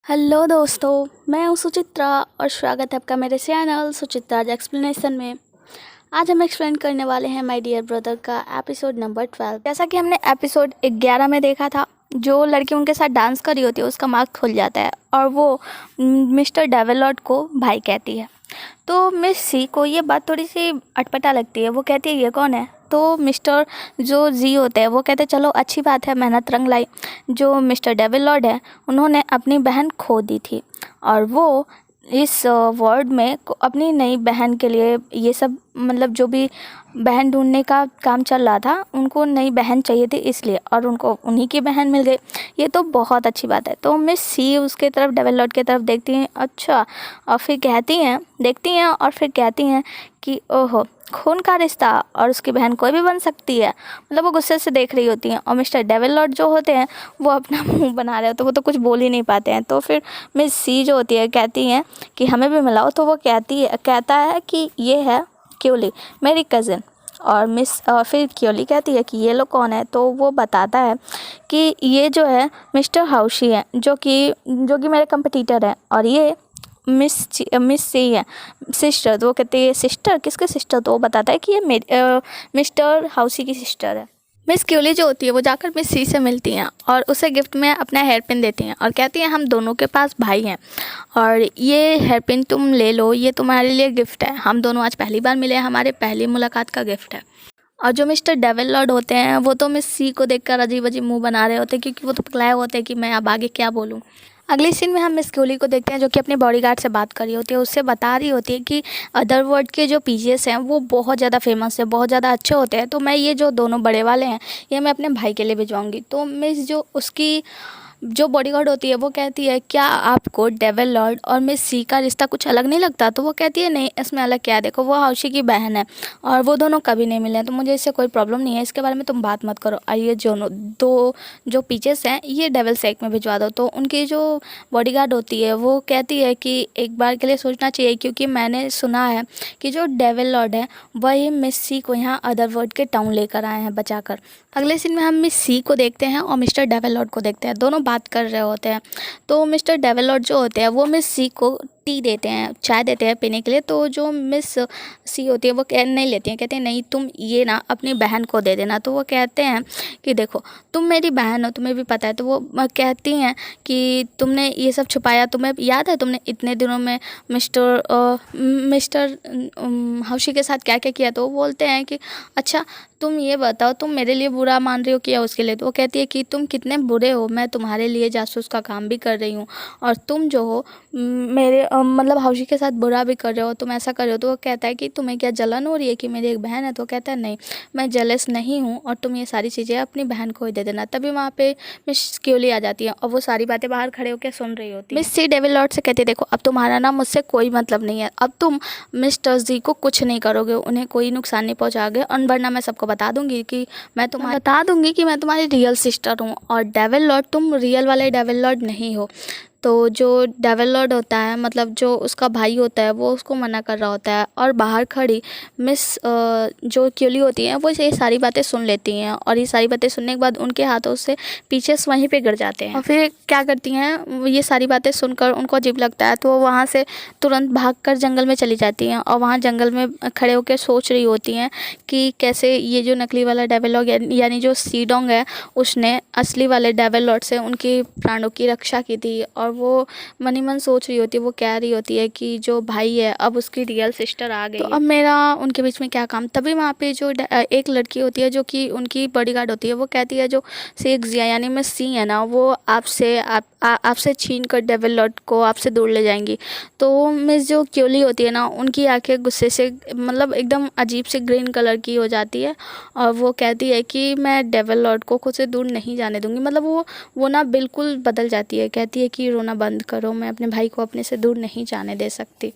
Hello दोस्तों, मैं हूँ सुचित्रा और स्वागत है आपका मेरे चैनल सुचित्राज एक्सप्लेनेशन में। आज हम एक्सप्लेन करने वाले हैं माय डियर ब्रदर का एपिसोड नंबर 12। जैसा कि हमने एपिसोड 11 में देखा था, जो लड़की उनके साथ डांस कर रही होती है उसका मार्क्स खुल जाता है और वो मिस्टर डेविलॉर्ड को भाई कहती है। तो मिस सी को ये बात थोड़ी सी अटपटा लगती है। वो कहती है ये कौन है। तो मिस्टर जो जी होते हैं वो कहते हैं चलो अच्छी बात है, मेहनत रंग लाई। जो मिस्टर डेविलॉर्ड है उन्होंने अपनी बहन खो दी थी और वो इस वर्ल्ड में अपनी नई बहन के लिए ये सब मतलब जो भी बहन ढूंढने का काम चल रहा था, उनको नई बहन चाहिए थी इसलिए, और उनको उन्हीं की बहन मिल गई। ये तो बहुत अच्छी बात है। तो मिस सी उसके तरफ डेविलॉर्ड की तरफ देखती हैं, अच्छा, और फिर कहती हैं, देखती हैं और फिर कहती हैं कि ओहो, खून का रिश्ता और उसकी बहन कोई भी बन सकती है। मतलब वो गुस्से से देख रही होती हैं और मिस्टर डेविलॉर्ड जो होते हैं वो अपना मुंह बना रहे होते हैं, वो तो कुछ बोल ही नहीं पाते हैं। तो फिर मिस सी जो होती है कहती हैं कि हमें भी मिलाओ। तो वो कहता है कि ये है क्योली, मेरी कज़न। और फिर क्योली कहती है कि ये लोग कौन है। तो वो बताता है कि ये जो है मिस्टर हाउशी है, जो कि मेरे कंपटीटर है, और ये मिस सी है, सिस्टर। तो वो कहती है सिस्टर, किसके सिस्टर। तो वो बताता है कि ये मिस्टर हाउसी की सिस्टर है। मिस क्यूली जो होती है वो जाकर मिस सी से मिलती हैं और उसे गिफ्ट में अपना हेयर पिन देती हैं और कहती हैं हम दोनों के पास भाई हैं और ये हेयर पिन तुम ले लो, ये तुम्हारे लिए गिफ्ट है। हम दोनों आज पहली बार मिले हैं, हमारे पहली मुलाकात का गिफ्ट है। और जो मिस्टर डेविलॉर्ड होते हैं वो तो मिस सी को देखकर अजीब अजीब मुंह बना रहे होते हैं, क्योंकि वो तो पगलाए होते हैं कि मैं अब आगे क्या बोलूँ। अगले सीन में हम मिस क्यूली को देखते हैं, जो कि अपने बॉडीगार्ड से बात कर रही होती है। उससे बता रही होती है कि अदरवर्ल्ड के जो पीजेस हैं वो बहुत ज़्यादा फेमस है, बहुत ज़्यादा अच्छे होते हैं। तो मैं ये जो दोनों बड़े वाले हैं ये मैं अपने भाई के लिए भिजवाऊंगी। तो मिस जो उसकी जो बॉडीगार्ड होती है वो कहती है क्या आपको डेविलॉर्ड और मिस सी का रिश्ता कुछ अलग नहीं लगता। तो वो कहती है नहीं, इसमें अलग क्या है, देखो वो हाउशी की बहन है और वो दोनों कभी नहीं मिले हैं, तो मुझे इससे कोई प्रॉब्लम नहीं है, इसके बारे में तुम बात मत करो। और ये दो जो पीचेस हैं ये डेविल सेक में भिजवा दो। तो उनकी जो बॉडीगार्ड होती है वो कहती है कि एक बार के लिए सोचना चाहिए, क्योंकि मैंने सुना है कि जो डेविलॉर्ड है वही मिस सी को यहाँ अदरवर्ल्ड के टाउन लेकर आए हैं बचाकर। अगले सीन में हम मिस सी को देखते हैं और मिस्टर डेविलॉर्ड को देखते हैं, दोनों बात कर रहे होते हैं। तो मिस्टर डेविलॉर्ड जो होते हैं वो मिस सी को टी देते हैं, चाय देते हैं पीने के लिए। तो जो मिस सी होती है वो नहीं लेती हैं, कहते हैं नहीं तुम ये ना अपनी बहन को दे देना। तो वो कहते हैं कि देखो तुम मेरी बहन हो, तुम्हें भी पता है। तो वो कहती हैं कि तुमने ये सब छुपाया, तुम्हें याद है तुमने इतने दिनों में मिस्टर हाउशी के साथ क्या क्या किया। तो वो बोलते हैं कि अच्छा तुम ये बताओ, तुम मेरे लिए बुरा मान रही हो क्या उसके लिए। तो वो कहती है कि तुम कितने बुरे हो, मैं तुम्हारे लिए जासूस का काम भी कर रही हूँ और तुम जो हो मेरे मतलब हाउशी के साथ बुरा भी कर रहे हो, तुम ऐसा कर रहे हो। तो वो कहता है कि तुम्हें क्या जलन हो रही है कि मेरी एक बहन है। तो कहता है नहीं, मैं जेलस नहीं हूँ और तुम ये सारी चीज़ें अपनी बहन को ही दे देना। तभी वहाँ पे मिस क्यूली आ जाती है और वो सारी बातें बाहर खड़े होकर सुन रही होती है। मिस सी डेविलॉर्ड से कहती है देखो अब तुम्हारा ना मुझसे कोई मतलब नहीं है, अब तुम मिस्टर जी को कुछ नहीं करोगे, उन्हें कोई नुकसान नहीं पहुँचाओगे, और वरना मैं सबको बता दूंगी कि मैं तुम्हारी रियल सिस्टर हूँ और डेविलॉर्ड तुम रियल वाले डेविलॉर्ड नहीं हो। तो जो डेविलॉर्ड होता है मतलब जो उसका भाई होता है वो उसको मना कर रहा होता है और बाहर खड़ी मिस जो क्यूली होती हैं वो ये सारी बातें सुन लेती हैं और ये सारी बातें सुनने के बाद उनके हाथों से पीछे वहीं पे गिर जाते हैं। और फिर क्या करती हैं, ये सारी बातें सुनकर उनको अजीब लगता है तो वो वहाँ से तुरंत भागकर जंगल में चली जाती हैं और वहाँ जंगल में खड़े होकर सोच रही होती हैं कि कैसे ये जो नकली वाला डेविलॉर्ड यानी जो सीडोंग है उसने असली वाले डेविलॉर्ड से उनकी प्राणों की रक्षा की थी। और वो मन ही मन सोच रही होती है, वो कह रही होती है कि जो भाई है अब उसकी रियल सिस्टर आ गई, तो अब मेरा उनके बीच में क्या काम। तभी वहाँ पे जो एक लड़की होती है जो कि उनकी बॉडीगार्ड होती है वो कहती है जो शेख जिया यानी मिस सी है ना, वो आपसे छीन कर डेविलॉर्ड को आपसे दूर ले जाएंगी। तो मिस जो क्यूली होती है ना उनकी आंखें गुस्से से मतलब एकदम अजीब से ग्रीन कलर की हो जाती है और वो कहती है कि मैं डेविलॉर्ड को खुद से दूर नहीं जाने दूंगी। मतलब वो ना बिल्कुल बदल जाती है, कहती है कि रोना बंद करो, मैं अपने भाई को अपने से दूर नहीं जाने दे सकती।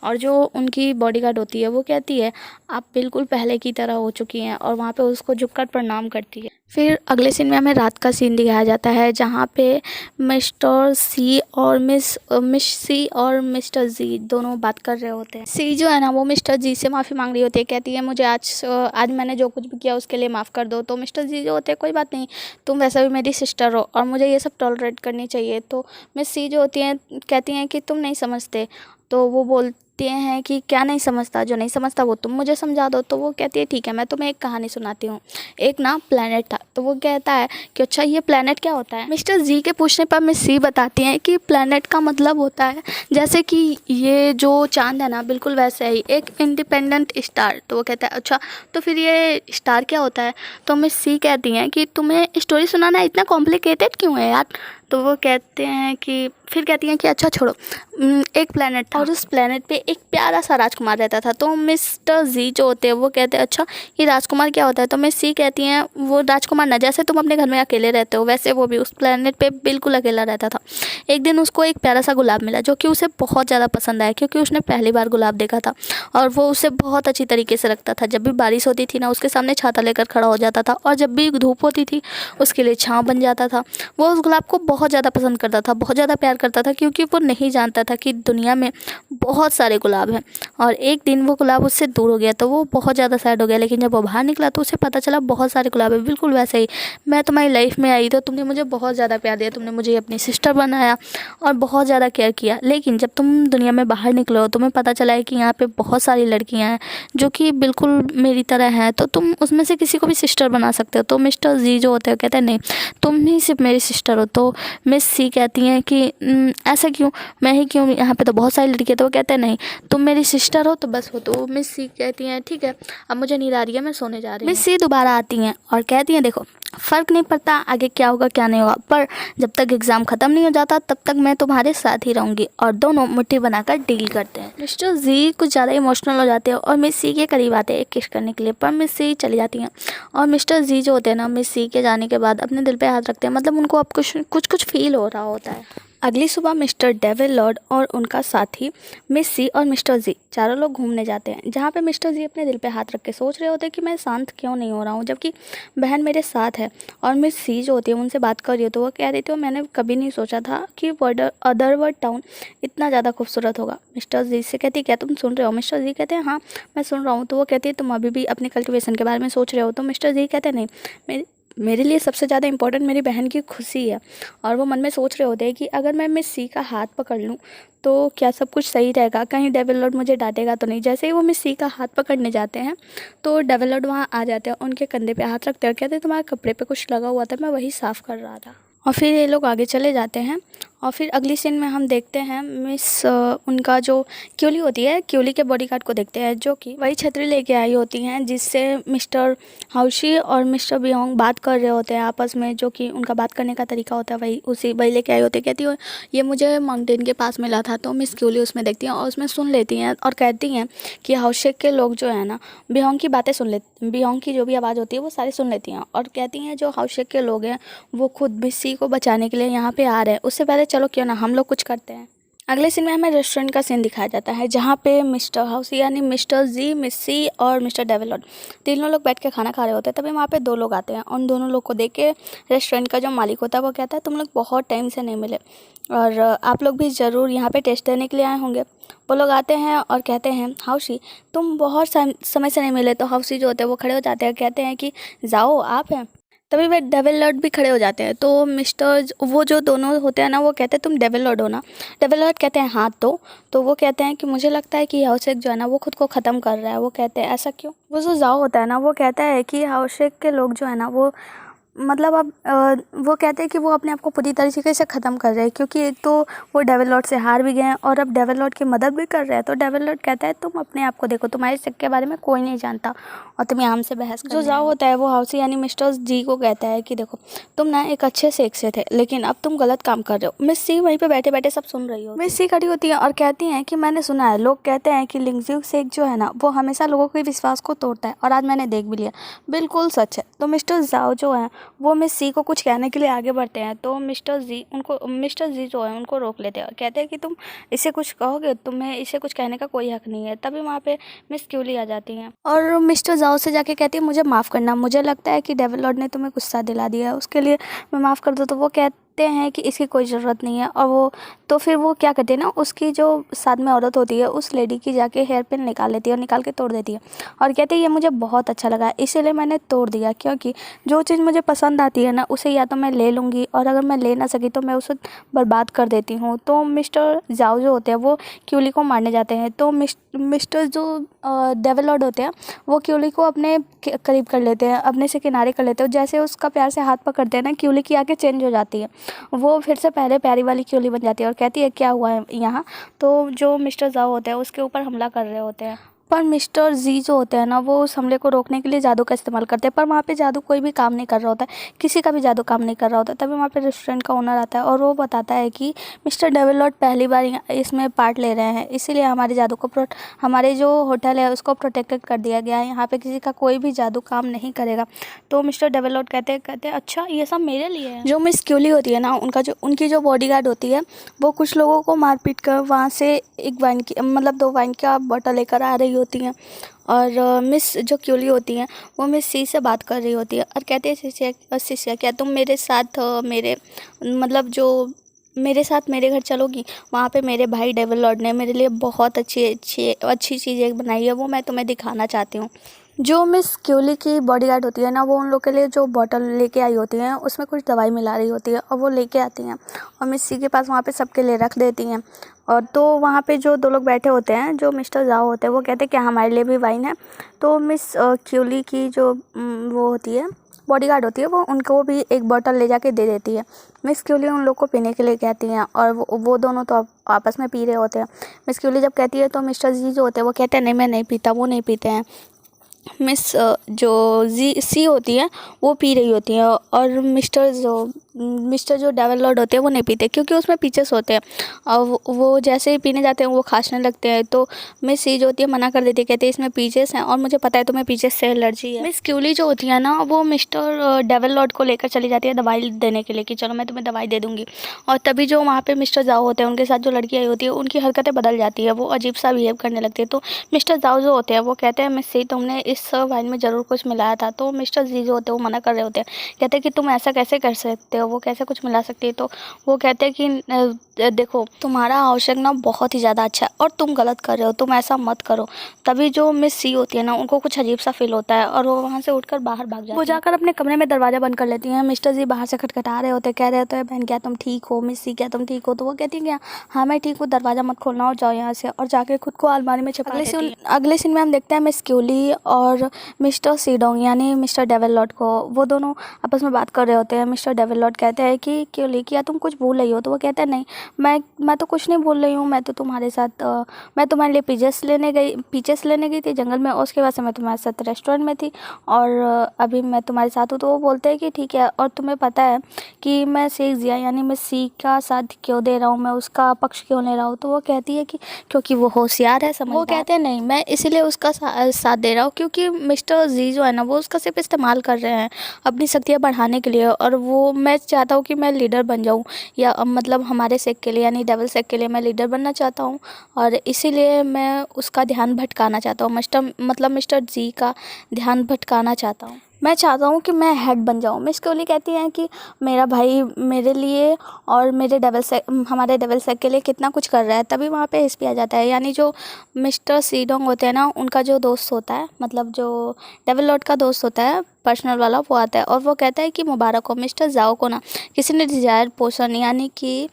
और जो उनकी बॉडीगार्ड होती है वो कहती है आप बिल्कुल पहले की तरह हो चुकी हैं और वहाँ पे उसको झुककर प्रणाम करती है। फिर अगले सीन में हमें रात का सीन दिखाया जाता है जहाँ पे मिस्टर सी और मिस सी और मिस्टर जी दोनों बात कर रहे होते हैं। सी जो है ना वो मिस्टर जी से माफ़ी मांग रही होती है, कहती है मुझे आज मैंने जो कुछ भी किया उसके लिए माफ़ कर दो। तो मिस्टर जी जो होते हैं कोई बात नहीं, तुम वैसे भी मेरी सिस्टर हो और मुझे ये सब टॉलरेट करनी चाहिए। तो मिस सी जो होती हैं कहती हैं कि तुम नहीं समझते। तो वो बोलते हैं कि क्या नहीं समझता, जो नहीं समझता वो तुम मुझे समझा दो। तो वो कहती है ठीक है, मैं तुम्हें एक कहानी सुनाती हूँ। एक ना प्लेनेट था, तो वो कहता है कि अच्छा ये प्लेनेट क्या होता है। मिस्टर जी के पूछने पर मिस सी बताती हैं कि प्लेनेट का मतलब होता है जैसे कि ये जो चांद है ना बिल्कुल वैसे ही एक इंडिपेंडेंट स्टार। तो वो कहता है अच्छा तो फिर ये स्टार क्या होता है। तो मिस सी कहती हैं कि तुम्हें स्टोरी सुनाना इतना कॉम्प्लिकेटेड क्यों है यार। तो वो कहते हैं कि फिर कहती हैं कि अच्छा छोड़ो, एक प्लेनेट था और उस प्लेनेट पे एक प्यारा सा राजकुमार रहता था। तो मिस्टर जी जो होते हैं वो कहते हैं अच्छा ये राजकुमार क्या होता है। तो मिस सी कहती हैं वो राजकुमार ना जैसे तुम अपने घर में अकेले रहते हो वैसे वो भी उस प्लेनेट पे बिल्कुल अकेला रहता था। एक दिन उसको एक प्यारा सा गुलाब मिला जो कि उसे बहुत ज़्यादा पसंद आया क्योंकि उसने पहली बार गुलाब देखा था और वो उसे बहुत अच्छी तरीके से रखता था। जब भी बारिश होती थी ना उसके सामने छाता लेकर खड़ा हो जाता था और जब भी धूप होती थी उसके लिए छाँव बन जाता था। वो उस गुलाब को बहुत ज़्यादा पसंद करता था, बहुत ज़्यादा प्यार करता था क्योंकि वो नहीं जानता था कि दुनिया में बहुत सारे गुलाब हैं। और एक दिन वो गुलाब उससे दूर हो गया तो वो बहुत ज़्यादा सैड हो गया, लेकिन जब वो बाहर निकला तो उसे पता चला बहुत सारे गुलाब हैं बिल्कुल वैसे ही। मैं तुम्हारी लाइफ में आई तो तुमने मुझे बहुत ज़्यादा प्यार दिया, तुमने मुझे अपनी सिस्टर बनाया और बहुत ज़्यादा केयर किया, लेकिन जब तुम दुनिया में बाहर निकले हो तुम्हें पता चला है कि यहाँ पे बहुत सारी लड़कियाँ हैं जो कि बिल्कुल मेरी तरह हैं, तो तुम उसमें से किसी को भी सिस्टर बना सकते हो। तो मिस्टर जी जो होते हैं कहते हैं नहीं तुम ही सिर्फ मेरी सिस्टर हो। तो मिस सी कहती हैं कि ऐसा क्यों, मैं ही क्यों, यहाँ पे तो बहुत सारी लड़कियाँ। तो वो कहते हैं नहीं तुम मेरी सिस्टर हो तो बस हो। तो मिस सी कहती हैं ठीक है अब मुझे नींद आ रही है मैं सोने जा रही हूँ। मिस सी दोबारा आती हैं और कहती हैं देखो फ़र्क नहीं पड़ता आगे क्या होगा क्या नहीं होगा, पर जब तक एग्ज़ाम ख़त्म नहीं हो जाता तब तक मैं तुम्हारे साथ ही रहूँगी। और दोनों मुट्ठी बनाकर डील करते हैं। मिस्टर जी कुछ ज़्यादा इमोशनल हो जाते हैं और मिस सी के करीब आते हैं एक किस करने के लिए, पर मिस सी चली जाती हैं। और मिस्टर जी जो होते हैं ना मिस सी के जाने के बाद अपने दिल पे हाथ रखते हैं, मतलब उनको अब कुछ फील हो रहा होता है। अगली सुबह मिस्टर डेविल लॉर्ड और उनका साथी मिस सी और मिस्टर जी चारों लोग घूमने जाते हैं, जहाँ पे मिस्टर जी अपने दिल पे हाथ रख के सोच रहे होते हैं कि मैं शांत क्यों नहीं हो रहा हूँ जबकि बहन मेरे साथ है। और मिस सी जो होती है उनसे बात कर रही हो तो वो कह रही थी मैंने कभी नहीं सोचा था कि अदरवर्ल्ड टाउन इतना ज़्यादा खूबसूरत होगा। मिस्टर जी से कहती क्या तुम सुन रहे हो। मिस्टर जी कहते हैं हाँ मैं सुन रहा हूँ। तो वो कहती है तुम अभी भी अपने कल्टिवेशन के बारे में सोच रहे हो। तो मिस्टर जी कहते हैं नहीं मेरे लिए सबसे ज़्यादा इम्पोर्टेंट मेरी बहन की खुशी है। और वो मन में सोच रहे होते हैं कि अगर मैं मिस सी का हाथ पकड़ लूँ तो क्या सब कुछ सही रहेगा, कहीं डेविल लॉर्ड मुझे डांटेगा तो नहीं। जैसे ही वो मिस सी का हाथ पकड़ने जाते हैं तो डेविल लॉर्ड वहाँ आ जाते हैं, उनके कंधे पे हाथ रखते हैं और कहते हैं तुम्हारे कपड़े पे कुछ लगा हुआ था मैं वही साफ़ कर रहा था। और फिर ये लोग आगे चले जाते हैं। और फिर अगली सीन में हम देखते हैं उनका जो क्यूली होती है क्यूली के बॉडीगार्ड को देखते हैं जो कि वही छतरी लेके आई होती हैं जिससे मिस्टर हाउशी और मिस्टर बियोंग बात कर रहे होते हैं आपस में, जो कि उनका बात करने का तरीका होता है वही लेके आई होती है। कहती है ये मुझे माउंटेन के पास मिला था। तो मिस क्यूली उसमें देखती हैं और उसमें सुन लेती हैं और कहती हैं कि हाउशेक के लोग जो है ना बियोंग की बातें सुन लेते, बियोंग की जो भी आवाज़ होती है वो सारी सुन लेती हैं और कहती हैं जो हाउशेक के लोग हैं वो खुद मिस सी को बचाने के लिए यहाँ पे आ रहे हैं, उससे पहले चलो क्यों ना हम लोग कुछ करते हैं। अगले सीन में हमें रेस्टोरेंट का सीन दिखाया जाता है जहाँ पे मिस्टर हाउस यानी मिस्टर जी मिस सी और मिस्टर डेविल लॉर्ड तीनों लोग बैठ के खाना खा रहे होते हैं। तभी वहाँ पे दो लोग आते हैं और उन दोनों लोग को देख के रेस्टोरेंट का जो मालिक होता है वो कहता है तुम लोग बहुत टाइम से नहीं मिले और आप लोग भी ज़रूर यहाँ पे टेस्ट देने के लिए आए होंगे। वो लोग आते हैं और कहते हैं हाउसी तुम बहुत समय से नहीं मिले। तो हाउसी जो होते हैं वो खड़े हो जाते हैं, कहते हैं कि जाओ आप हैं। तभी वे डेविल लॉर्ड भी खड़े हो जाते हैं। तो वो जो दोनों होते हैं ना वो कहते हैं तुम डेविल लॉर्ड हो ना। डेविल लॉर्ड कहते हैं हाँ। तो वो कहते हैं कि मुझे लगता है कि हाउसेक जो है ना वो खुद को ख़त्म कर रहा है। वो कहते हैं ऐसा क्यों। वो जो जाओ होता है ना वो कहता है कि हाउसेक के लोग जो है ना वो मतलब अब वो कहते हैं कि वो अपने आप को पूरी तरीके से ख़त्म कर रहे हैं क्योंकि एक तो वो डेविल लॉर्ड से हार भी गए हैं और अब डेविल लॉर्ड की मदद भी कर रहे हैं। तो डेविल लॉर्ड कहता है तुम अपने आप को देखो, तुम्हारे शक के बारे में कोई नहीं जानता और तुम यहाँ से बहस जो जाओ होता है वो हाउसी यानी मिस्टर जी को कहता है कि देखो तुम ना एक अच्छे सेक से थे लेकिन अब तुम गलत काम कर रहे हो। मिस सी वहीं पर बैठे बैठे सब सुन रही हो। मिस सी खड़ी होती है और कहती हैं कि मैंने सुना है लोग कहते हैं कि लिंगजियो सेक जो है ना वो हमेशा लोगों के विश्वास को तोड़ता है और आज मैंने देख भी लिया, बिल्कुल सच है। तो मिस्टर जाओ जो है वो मिस सी को कुछ कहने के लिए आगे बढ़ते हैं तो मिस्टर जी जो है उनको रोक लेते हैं, कहते हैं कि तुम इसे कुछ कहोगे, तुम्हें इसे कुछ कहने का कोई हक नहीं है। तभी वहाँ पे मिस क्यूली आ जाती हैं और मिस्टर जाओ से जाके कहती है मुझे माफ़ करना, मुझे लगता है कि डेविल लॉर्ड ने तुम्हें गुस्सा दिला दिया है, उसके लिए मैं माफ़ कर दूँ। तो वो कहते हैं कि इसकी कोई ज़रूरत नहीं है। और वो तो फिर वो क्या करते हैं ना, उसकी जो साथ में औरत होती है उस लेडी की जाके हेयर पिन निकाल लेती है और निकाल के तोड़ देती है और कहती है ये मुझे बहुत अच्छा लगा इसीलिए मैंने तोड़ दिया, क्योंकि जो चीज़ मुझे पसंद आती है ना उसे या तो मैं ले लूँगी और अगर मैं ले ना सकी तो मैं उसे बर्बाद कर देती हूँ। तो मिस्टर जाओ जो होते हैं वो क्यूली को मारने जाते हैं। तो मिस्टर जो डेविल लॉर्ड होते हैं वो क्यूली को अपने करीब कर लेते हैं, अपने से किनारे कर लेते हैं। जैसे उसका प्यार से हाथ पकड़ते हैं ना, क्यूली की आंखें चेंज हो जाती है, वो फिर से पहले प्यारी वाली क्यूली बन जाती है और कहती है क्या हुआ है यहाँ। तो जो मिस्टर जाओ होते हैं उसके ऊपर हमला कर रहे होते हैं, पर मिस्टर जी जो होते हैं ना वो उस हमले को रोकने के लिए जादू का इस्तेमाल करते हैं। पर वहाँ पे जादू कोई भी काम नहीं कर रहा होता है, किसी का भी जादू काम नहीं कर रहा होता है। तभी वहाँ पे रेस्टोरेंट का ओनर आता है और वो बताता है कि मिस्टर डेविल लॉर्ड पहली बार इसमें पार्ट ले रहे हैं, इसीलिए हमारे जादू को हमारे जो होटल है उसको प्रोटेक्टेड कर दिया गया है, यहाँ पे किसी का कोई भी जादू काम नहीं करेगा। तो मिस्टर डेविल लॉर्ड कहते हैं अच्छा ये सब मेरे लिए है। जो मिस क्यूली होती है ना उनकी जो बॉडीगार्ड होती है वो कुछ लोगों को मारपीट कर वहाँ से एक वाइन की मतलब 2 वाइन का बॉटल लेकर आ रही होती हैं और मिस जो क्यूली होती हैं वो मिस सी से बात कर रही होती है और कहते हैं शिष्या क्या तुम मेरे साथ मेरे साथ मेरे घर चलोगी, वहाँ पे मेरे भाई डेविल लॉर्ड ने मेरे लिए बहुत अच्छी चीज़ें बनाई है, वो मैं तुम्हें दिखाना चाहती हूँ। जो मिस क्यूली की बॉडीगार्ड होती है ना वो उन लोग के लिए जो बॉटल लेके आई होती हैं उसमें कुछ दवाई मिला रही होती है और वो लेके आती हैं और मिस सी के पास वहाँ पे सबके लिए रख देती हैं। और तो वहाँ पे जो 2 लोग बैठे होते हैं जो मिस्टर जाओ होते हैं वो कहते हैं क्या हमारे लिए भी वाइन है। तो मिस क्यूली की जो वो होती है बॉडीगार्ड होती है वो उनको भी एक बोतल ले जाके दे देती है। मिस क्यूली उन लोग को पीने के लिए कहती हैं और वो दोनों तो आपस में पी रहे होते हैं। मिस क्यूली जब कहती है तो मिस्टर जी जो होते हैं वो कहते हैं नहीं मैं नहीं पीता, वो नहीं पीते हैं। मिस जो सी होती है वो पी रही होती है और मिस्टर जो डेविल लॉर्ड होते हैं वो नहीं पीते क्योंकि उसमें पीचेस होते हैं और वो जैसे ही पीने जाते हैं वो खांसने लगते हैं। तो मिस सी जो होती है मना कर देती है, कहते हैं इसमें पीचेस हैं और मुझे पता है तुम्हें पीचेस से एलर्जी है। मिस क्यूली जो होती है ना वो मिस्टर डेविल लॉर्ड को लेकर चली जाती है दवाई देने के लिए कि चलो मैं तुम्हें दवाई दे दूँगी। और तभी जो वहाँ पर मिस्टर जाओ होते हैं उनके साथ जो लड़की आई होती है उनकी हरकतें बदल जाती है, वो अजीब सा बिहेव करने लगती है। तो मिस्टर जाओ जो होते हैं वो कहते हैं मिस सी तुमने इस वाइन में ज़रूर कुछ मिलाया था। तो मिस्टर जी जो होते हैं वो मना कर रहे होते हैं, कहते हैं कि तुम ऐसा कैसे कर सकते हो, वो कैसे कुछ मिला सकती है। तो वो कहते हैं कि देखो तुम्हारा आवश्यक ना बहुत ही ज़्यादा अच्छा है और तुम गलत कर रहे हो, तुम ऐसा मत करो। तभी जो मिस सी होती है ना उनको कुछ अजीब सा फील होता है और वो वहाँ से उठकर बाहर भाग जाती है। वो जाकर अपने कमरे में दरवाज़ा बंद कर लेती हैं। मिस्टर जी बाहर से खटखटा रहे होते, कह रहे होते हैं बहन क्या तुम ठीक हो, मिस सी क्या तुम ठीक हो। तो वो कहती है क्या हाँ मैं ठीक हूँ, दरवाज़ा मत खोलना और जाओ यहाँ से, और जाकर खुद को अलमारी में छिपा देती है। अगले सीन में हम देखते हैं मिस क्यूली और मिस्टर सीडोंग यानी मिस्टर डेविल लॉर्ड को, वो दोनों आपस में बात कर रहे होते हैं। मिस्टर डेविल लॉर्ड कहते हैं कि क्यूली क्या तुम कुछ भूल रही हो। तो वो कहते हैं नहीं मैं तो कुछ नहीं भूल रही हूँ, मैं तो तुम्हारे साथ मैं तुम्हारे लिए पीचेस लेने गई थी जंगल में, उसके बाद से मैं तुम्हारे साथ रेस्टोरेंट में थी और अभी मैं तुम्हारे साथ हूँ। तो वो बोलते हैं कि ठीक है, और तुम्हें पता है कि मैं शेख जिया यानी मैं सी का साथ क्यों दे रहा हूँ, मैं उसका पक्ष क्यों ले रहा हूँ। तो वो कहती है कि क्योंकि वो होशियार है, समझदार। वो कहते हैं नहीं मैं इसीलिए उसका साथ दे रहा हूँ क्योंकि मिस्टर जी जो है ना वो उसका सिर्फ इस्तेमाल कर रहे हैं अपनी शक्तियाँ बढ़ाने के लिए, और वो मैं चाहता हूँ कि मैं लीडर बन जाऊँ, या मतलब हमारे सेक के लिए यानी डेविल सेक के लिए मैं लीडर बनना चाहता हूँ और इसीलिए मैं उसका ध्यान भटकाना चाहता हूँ, मिस्टर जी का ध्यान भटकाना चाहता हूँ। मैं चाहता हूँ कि मैं हेड बन जाऊँ। मिस क्यूली कहती हैं कि मेरा भाई मेरे लिए और हमारे डेविल सेक के लिए कितना कुछ कर रहा है। तभी वहाँ पे हिस्पी आ जाता है यानी जो मिस्टर सीडोंग होते हैं ना उनका जो दोस्त होता है, मतलब जो डेविल लॉर्ड का दोस्त होता है पर्सनल वाला, वो आता है और वो कहता है कि मुबारक हो मिस्टर जाओ को ना किसी ने डिजायर पोशन यानी कि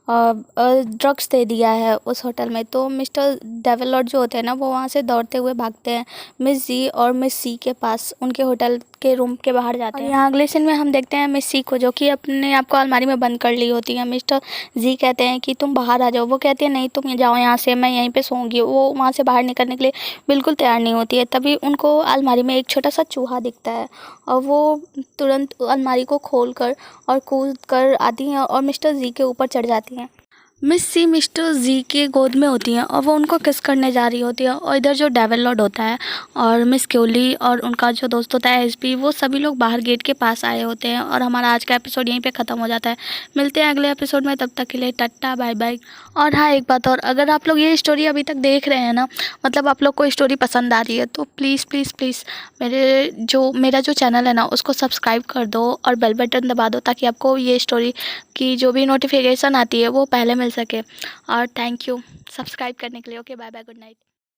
ड्रग्स दे दिया है उस होटल में। तो मिस्टर डेविल लॉर्ड जो होते हैं ना वो वहाँ से दौड़ते हुए भागते हैं मिस जी और मिस सी के पास, उनके होटल के रूम के बाहर जाते हैं। यहाँ अगले सीन में हम देखते हैं मिस सी को जो कि अपने आप को अलमारी में बंद कर ली होती है। मिस्टर जी कहते हैं कि तुम बाहर आ जाओ, वो कहती है नहीं तुम जाओ यहाँ से, मैं यहीं पे सोऊंगी। वो वहाँ से बाहर निकलने के लिए बिल्कुल तैयार नहीं होती है। तभी उनको अलमारी में एक छोटा सा चूहा दिखता है और वो तुरंत अलमारी को खोल कर और कूद कर आती हैं और मिस्टर जी के ऊपर चढ़ जाती हैं। मिस सी मिस्टर जी की गोद में होती हैं और वो उनको किस करने जा रही होती है, और इधर जो डेविल लॉर्ड होता है और मिस क्योली और उनका जो दोस्त होता है एसपी, वो सभी लोग बाहर गेट के पास आए होते हैं। और हमारा आज का एपिसोड यहीं पे ख़त्म हो जाता है। मिलते हैं अगले एपिसोड में, तब तक के लिए टाटा बाय बाय। और हाँ, एक बात और, अगर आप लोग ये स्टोरी अभी तक देख रहे हैं ना, मतलब आप लोग को स्टोरी पसंद आ रही है, तो प्लीज़ प्लीज़ प्लीज़ मेरा जो चैनल है ना उसको सब्सक्राइब कर दो और बेल बटन दबा दो, ताकि आपको ये स्टोरी की जो भी नोटिफिकेशन आती है वो पहले मिल सके। और थैंक यू सब्सक्राइब करने के लिए। Okay, bye bye, good night.